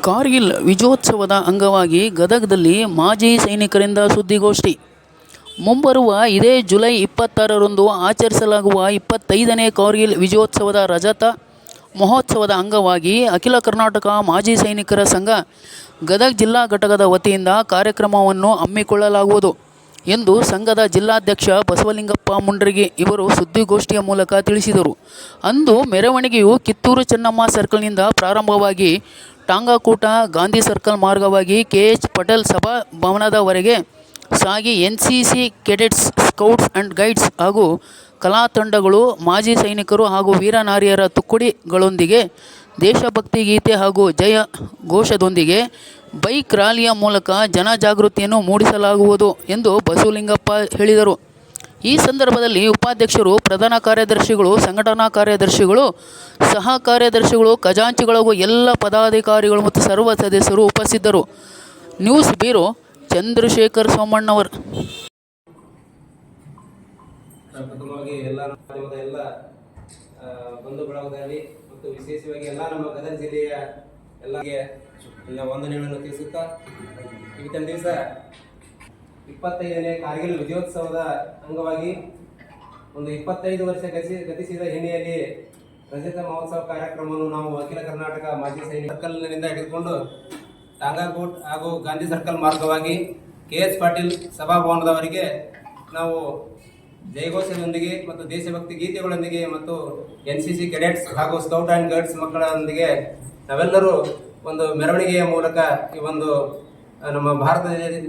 ಕಾರ್ಗಿಲ್ ವಿಜಯೋತ್ಸವದ ಅಂಗವಾಗಿ ಗದಗದಲ್ಲಿ ಮಾಜಿ ಸೈನಿಕರಿಂದ ಸುದ್ದಿಗೋಷ್ಠಿ. ಮುಂಬರುವ ಇದೇ ಜುಲೈ 26ರಂದು ಆಚರಿಸಲಾಗುವ 25ನೇ ಕಾರ್ಗಿಲ್ ವಿಜಯೋತ್ಸವದ ರಜತ ಮಹೋತ್ಸವದ ಅಂಗವಾಗಿ ಅಖಿಲ ಕರ್ನಾಟಕ ಮಾಜಿ ಸೈನಿಕರ ಸಂಘ ಗದಗ ಜಿಲ್ಲಾ ಘಟಕದ ವತಿಯಿಂದ ಕಾರ್ಯಕ್ರಮವನ್ನು ಹಮ್ಮಿಕೊಳ್ಳಲಾಗುವುದು ಎಂದು ಸಂಘದ ಜಿಲ್ಲಾಧ್ಯಕ್ಷ ಬಸವಲಿಂಗಪ್ಪ ಮುಂಡ್ರಿಗಿ ಇವರು ಸುದ್ದಿಗೋಷ್ಠಿಯ ಮೂಲಕ ತಿಳಿಸಿದರು. ಅಂದು ಮೆರವಣಿಗೆಯು ಕಿತ್ತೂರು ಚೆನ್ನಮ್ಮ ಸರ್ಕಲ್ನಿಂದ ಪ್ರಾರಂಭವಾಗಿ ಟಾಂಗಾಕೂಟ ಗಾಂಧಿ ಸರ್ಕಲ್ ಮಾರ್ಗವಾಗಿ KH ಪಟೇಲ್ ಸಭಾ ಭವನದವರೆಗೆ ಸಾಗಿ NCC cadets, scouts and guides ಹಾಗೂ ಕಲಾ ತಂಡಗಳು, ಮಾಜಿ ಸೈನಿಕರು ಹಾಗೂ ವೀರನಾರಿಯರ ತುಕಡಿಗಳೊಂದಿಗೆ ದೇಶಭಕ್ತಿ ಗೀತೆ ಹಾಗೂ ಜಯ ಘೋಷದೊಂದಿಗೆ ಬೈಕ್ ರ್ಯಾಲಿಯ ಮೂಲಕ ಜನಜಾಗೃತಿಯನ್ನು ಮೂಡಿಸಲಾಗುವುದು ಎಂದು ಬಸವಲಿಂಗಪ್ಪ ಹೇಳಿದರು. ಈ ಸಂದರ್ಭದಲ್ಲಿ ಉಪಾಧ್ಯಕ್ಷರು, ಪ್ರಧಾನ ಕಾರ್ಯದರ್ಶಿಗಳು, ಸಂಘಟನಾ ಕಾರ್ಯದರ್ಶಿಗಳು, ಸಹ ಕಾರ್ಯದರ್ಶಿಗಳು, ಖಜಾಂಚಿಗಳು ಹಾಗೂ ಎಲ್ಲ ಪದಾಧಿಕಾರಿಗಳು ಮತ್ತು ಸರ್ವ ಸದಸ್ಯರು ಉಪಸ್ಥಿತರು. News bureau Chandrashekhar Somannavar. ಪ್ರಥಮವಾಗಿ ಎಲ್ಲ ಬಂಧು ಬಳಗದಲ್ಲಿ ಮತ್ತು ವಿಶೇಷವಾಗಿ ಎಲ್ಲ ನಮ್ಮ ಗದಗ ಜಿಲ್ಲೆಯ ಎಲ್ಲರಿಗೆ ವಂದನೆಗಳನ್ನು ತಿಳಿಸುತ್ತಾ, ಇವತ್ತಿನ ದಿವಸ 25ನೇ ಕಾರ್ಗಿಲ್ ವಿಜಯೋತ್ಸವದ ಅಂಗವಾಗಿ ಒಂದು 25 ವರ್ಷ ಗತಿಸಿದ ಹಿನ್ನೆಲೆಯಲ್ಲಿ ರಜತ ಮಹೋತ್ಸವ ಕಾರ್ಯಕ್ರಮವನ್ನು ನಾವು ಅಖಿಲ ಕರ್ನಾಟಕ ಮಾಜಿ ಸೈನಿಕ ಸರ್ಕಲ್ನಿಂದ ಹಿಡಿದುಕೊಂಡು ಟಾಂಗಾಕೋಟ್ ಹಾಗೂ ಗಾಂಧಿ ಸರ್ಕಲ್ ಮಾರ್ಗವಾಗಿ KH ಪಾಟೀಲ್ ಸಭಾಭವನದವರೆಗೆ ನಾವು ಜಯಘೋಷದೊಂದಿಗೆ ಮತ್ತು ದೇಶಭಕ್ತಿ ಗೀತೆಗಳೊಂದಿಗೆ ಮತ್ತು NCC ಕೆಡೆಟ್ಸ್ ಹಾಗೂ ಸ್ಕೌಟ್ ಆ್ಯಂಡ್ ಗೈಡ್ಸ್ ಮಕ್ಕಳೊಂದಿಗೆ ನಾವೆಲ್ಲರೂ ಒಂದು ಮೆರವಣಿಗೆಯ ಮೂಲಕ ಈ ಒಂದು ನಮ್ಮ ಭಾರತ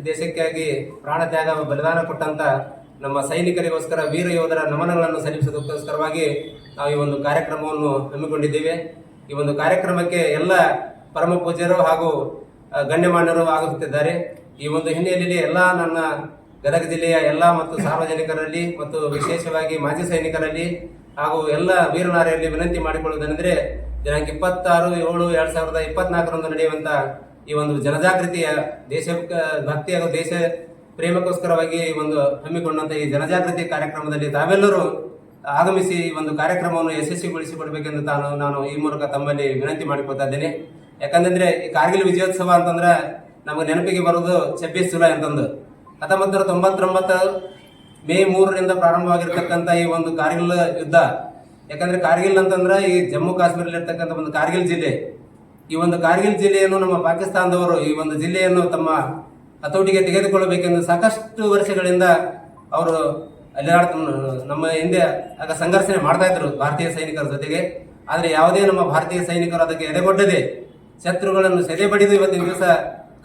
ದೇಶಕ್ಕಾಗಿ ಪ್ರಾಣ ತ್ಯಾಗ ಬಲಿದಾನ ಕೊಟ್ಟಂತ ನಮ್ಮ ಸೈನಿಕರಿಗೋಸ್ಕರ ವೀರ ಯೋಧರ ನಮನಗಳನ್ನು ಸಲ್ಲಿಸೋದಕ್ಕೋಸ್ಕರವಾಗಿ ನಾವು ಈ ಒಂದು ಕಾರ್ಯಕ್ರಮವನ್ನು ಹಮ್ಮಿಕೊಂಡಿದ್ದೇವೆ. ಈ ಒಂದು ಕಾರ್ಯಕ್ರಮಕ್ಕೆ ಎಲ್ಲ ಪರಮ ಪೂಜ್ಯರು ಹಾಗೂ ಗಣ್ಯಮಾನ್ಯರು ಆಗುತ್ತಿದ್ದಾರೆ. ಈ ಒಂದು ಹಿನ್ನೆಲೆಯಲ್ಲಿ ಎಲ್ಲ ನನ್ನ ಗದಗ ಜಿಲ್ಲೆಯ ಎಲ್ಲ ಮತ್ತು ಸಾರ್ವಜನಿಕರಲ್ಲಿ ಮತ್ತು ವಿಶೇಷವಾಗಿ ಮಾಜಿ ಸೈನಿಕರಲ್ಲಿ ಹಾಗೂ ಎಲ್ಲ ವೀರನಾರಿಯರಲ್ಲಿ ವಿನಂತಿ ಮಾಡಿಕೊಳ್ಳುವುದೆಂದರೆ, ದಿನಾಂಕ 26/7/2024 ನಡೆಯುವಂಥ ಈ ಒಂದು ಜನಜಾಗೃತಿಯ ದೇಶ ಭಕ್ತಿ ಹಾಗೂ ದೇಶ ಪ್ರೇಮಕ್ಕೋಸ್ಕರವಾಗಿ ಈ ಒಂದು ಹಮ್ಮಿಕೊಂಡಂಥ ಈ ಜನಜಾಗೃತಿ ಕಾರ್ಯಕ್ರಮದಲ್ಲಿ ತಾವೆಲ್ಲರೂ ಆಗಮಿಸಿ ಈ ಒಂದು ಕಾರ್ಯಕ್ರಮವನ್ನು ಯಶಸ್ವಿಗೊಳಿಸಿಕೊಡ್ಬೇಕೆಂದು ನಾನು ಈ ಮೂಲಕ ತಮ್ಮಲ್ಲಿ ವಿನಂತಿ ಮಾಡಿಕೊಳ್ತಾ ಇದ್ದೇನೆ. ಯಾಕಂತಂದ್ರೆ ಈ ಕಾರ್ಗಿಲ್ ವಿಜಯೋತ್ಸವ ಅಂತಂದ್ರೆ ನಮಗೆ ನೆನಪಿಗೆ ಬರೋದು 26 ಜುಲೈ ಅಂತಂದು 1999 ಮೇ 3ರಿಂದ ಪ್ರಾರಂಭವಾಗಿರ್ತಕ್ಕಂಥ ಈ ಒಂದು ಕಾರ್ಗಿಲ್ ಯುದ್ಧ. ಯಾಕಂದ್ರೆ ಕಾರ್ಗಿಲ್ ಅಂತಂದ್ರೆ ಈ ಜಮ್ಮು ಕಾಶ್ಮೀರದಲ್ಲಿ ಇರ್ತಕ್ಕಂಥ ಒಂದು ಕಾರ್ಗಿಲ್ ಜಿಲ್ಲೆ. ಈ ಒಂದು ಕಾರ್ಗಿಲ್ ಜಿಲ್ಲೆಯನ್ನು ನಮ್ಮ ಪಾಕಿಸ್ತಾನದವರು ಈ ಒಂದು ಜಿಲ್ಲೆಯನ್ನು ತಮ್ಮ ಹತೋಟಿಗೆ ತೆಗೆದುಕೊಳ್ಳಬೇಕೆಂದು ಸಾಕಷ್ಟು ವರ್ಷಗಳಿಂದ ಅವರು ನಮ್ಮ ಹಿಂದೆ ಆಗ ಸಂಘರ್ಷಣೆ ಮಾಡ್ತಾ ಇದ್ರು ಭಾರತೀಯ ಸೈನಿಕರ ಜೊತೆಗೆ. ಆದರೆ ಯಾವುದೇ ನಮ್ಮ ಭಾರತೀಯ ಸೈನಿಕರು ಅದಕ್ಕೆ ಎದೆಗೊಡ್ಡದೆ ಶತ್ರುಗಳನ್ನು ಸೆದೆ ಬಡಿದು ಇವತ್ತಿನ ದಿವಸ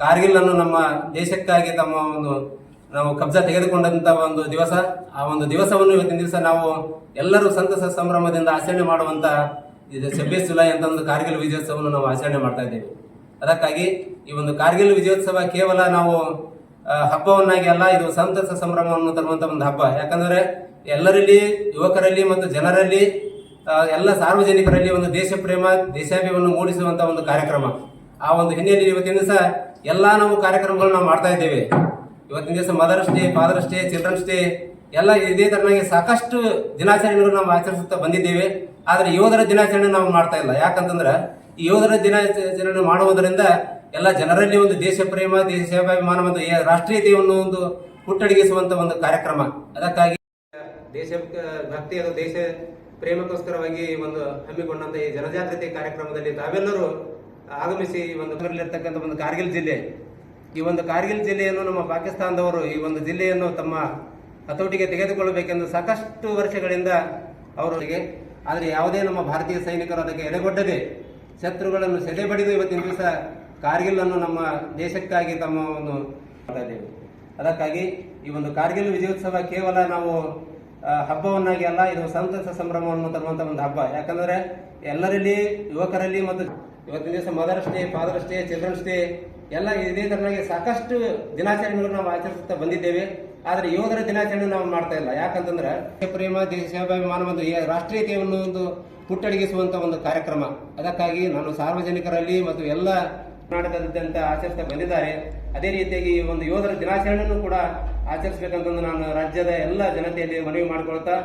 ಕಾರ್ಗಿಲ್ ಅನ್ನು ನಮ್ಮ ದೇಶಕ್ಕಾಗಿ ತಮ್ಮ ಒಂದು ನಾವು ಕಬ್ಜಾ ತೆಗೆದುಕೊಂಡಂತ ಒಂದು ದಿವಸ. ಆ ಒಂದು ದಿವಸವನ್ನು ಇವತ್ತಿನ ದಿವಸ ನಾವು ಎಲ್ಲರೂ ಸಂತಸ ಸಂಭ್ರಮದಿಂದ ಆಚರಣೆ ಮಾಡುವಂತ ಇದು 26 ಜುಲೈ ಅಂತ ಒಂದು ಕಾರ್ಗಿಲ್ ವಿಜಯೋತ್ಸವವನ್ನು ನಾವು ಆಚರಣೆ ಮಾಡ್ತಾ ಇದ್ದೇವೆ. ಅದಕ್ಕಾಗಿ ಈ ಒಂದು ಕಾರ್ಗಿಲ್ ವಿಜಯೋತ್ಸವ ಕೇವಲ ನಾವು ಹಬ್ಬವನ್ನಾಗಿ ಅಲ್ಲ, ಇದು ಸಂತಸ ಸಂಭ್ರಮವನ್ನು ತರುವಂತ ಒಂದು ಹಬ್ಬ. ಯಾಕಂದ್ರೆ ಎಲ್ಲರಲ್ಲಿ, ಯುವಕರಲ್ಲಿ ಮತ್ತು ಜನರಲ್ಲಿ, ಎಲ್ಲ ಸಾರ್ವಜನಿಕರಲ್ಲಿ ಒಂದು ದೇಶ ಪ್ರೇಮ, ದೇಶಾಭಿಮಾನವನ್ನು ಮೂಡಿಸುವಂತ ಒಂದು ಕಾರ್ಯಕ್ರಮ. ಆ ಒಂದು ಹಿನ್ನೆಲೆಯಲ್ಲಿ ಇವತ್ತಿನ ದಿವಸ ಎಲ್ಲ ನಾವು ಕಾರ್ಯಕ್ರಮಗಳು ನಾವು ಮಾಡ್ತಾ ಇದ್ದೇವೆ. ಇವತ್ತಿನ ದಿವಸ mother's day, father's day, children's day ಎಲ್ಲ ಇದೇ ತರನಾಗಿ ಸಾಕಷ್ಟು ದಿನಾಚರಣೆಗಳು ನಾವು ಆಚರಿಸುತ್ತಾ ಬಂದಿದ್ದೇವೆ. ಆದರೆ ಯೋಧರ ದಿನಾಚರಣೆ ನಾವು ಮಾಡ್ತಾ ಇಲ್ಲ. ಯಾಕಂತಂದ್ರೆ ಈ ಯೋಧರ ದಿನಾಚರಣೆ ಮಾಡುವುದರಿಂದ ಎಲ್ಲ ಜನರಲ್ಲಿ ಒಂದು ದೇಶ ಪ್ರೇಮ, ದೇಶಾಭಿಮಾನ ಮತ್ತು ರಾಷ್ಟ್ರೀಯತೆಯನ್ನು ಒಂದು ಹುಟ್ಟಡಗಿಸುವಂತ ಒಂದು ಕಾರ್ಯಕ್ರಮ. ಅದಕ್ಕಾಗಿ ದೇಶ ಭಕ್ತಿ ಹಾಗೂ ದೇಶ ಪ್ರೇಮಕ್ಕೋಸ್ಕರವಾಗಿ ಒಂದು ಹಮ್ಮಿಕೊಂಡಂತ ಈ ಜನಜಾಗೃತಿ ಕಾರ್ಯಕ್ರಮದಲ್ಲಿ ತಾವೆಲ್ಲರೂ ಆಗಮಿಸಿ ಈ ಒಂದು ಇರ್ತಕ್ಕಂಥ ಒಂದು ಕಾರ್ಗಿಲ್ ಜಿಲ್ಲೆ, ಈ ಒಂದು ಕಾರ್ಗಿಲ್ ಜಿಲ್ಲೆಯನ್ನು ನಮ್ಮ ಪಾಕಿಸ್ತಾನದವರು ಈ ಒಂದು ಜಿಲ್ಲೆಯನ್ನು ತಮ್ಮ ಹತೋಟಿಗೆ ತೆಗೆದುಕೊಳ್ಳಬೇಕೆಂದು ಸಾಕಷ್ಟು ವರ್ಷಗಳಿಂದ ಅವರಿಗೆ, ಆದರೆ ಯಾವುದೇ ನಮ್ಮ ಭಾರತೀಯ ಸೈನಿಕರು ಅದಕ್ಕೆ ಎಡೆಗೊಡ್ಡದೆ ಶತ್ರುಗಳನ್ನು ಸೆದೆ ಬಡಿದು ಇವತ್ತಿನ ದಿವಸ ಕಾರ್ಗಿಲ್ ಅನ್ನು ನಮ್ಮ ದೇಶಕ್ಕಾಗಿ ತಮ್ಮ ಒಂದು ಮಾಡಿದ್ದೇವೆ. ಅದಕ್ಕಾಗಿ ಈ ಒಂದು ಕಾರ್ಗಿಲ್ ವಿಜಯೋತ್ಸವ ಕೇವಲ ನಾವು ಹಬ್ಬವನ್ನಾಗಿ ಅಲ್ಲ, ಇದು ಸಂತಸ ಸಂಭ್ರಮವನ್ನು ತರುವಂತ ಒಂದು ಹಬ್ಬ. ಯಾಕಂದ್ರೆ ಎಲ್ಲರಲ್ಲಿ, ಯುವಕರಲ್ಲಿ ಮತ್ತು ಇವತ್ತಿನ ದಿವಸ mother's day, father's day, children's day ಎಲ್ಲ ಇದೇ ತರನಾಗಿ ಸಾಕಷ್ಟು ದಿನಾಚರಣೆಗಳು ನಾವು ಆಚರಿಸುತ್ತಾ ಬಂದಿದ್ದೇವೆ. ಆದರೆ ಯೋಧರ ದಿನಾಚರಣೆ ನಾವು ಮಾಡ್ತಾ ಇಲ್ಲ. ಯಾಕಂತಂದ್ರೆ ಪ್ರೇಮ, ದೇಶಾಭಿಮಾನ ಮತ್ತು ರಾಷ್ಟ್ರೀಯತೆಯನ್ನು ಒಂದು ಹುಟ್ಟಡಗಿಸುವಂತ ಒಂದು ಕಾರ್ಯಕ್ರಮ. ಅದಕ್ಕಾಗಿ ನಾನು ಸಾರ್ವಜನಿಕರಲ್ಲಿ ಮತ್ತು ಎಲ್ಲ ಕರ್ನಾಟಕದಾದ್ಯಂತ ಆಚರಿಸ್ತಾ ಬಂದಿದ್ದಾರೆ. ಅದೇ ರೀತಿಯಾಗಿ ಈ ಒಂದು ಯೋಧರ ದಿನಾಚರಣೆಯನ್ನು ಕೂಡ ಆಚರಿಸಬೇಕಂತಂದು ನಾನು ರಾಜ್ಯದ ಎಲ್ಲ ಜನತೆಯಲ್ಲಿ ಮನವಿ ಮಾಡಿಕೊಳ್ತಾ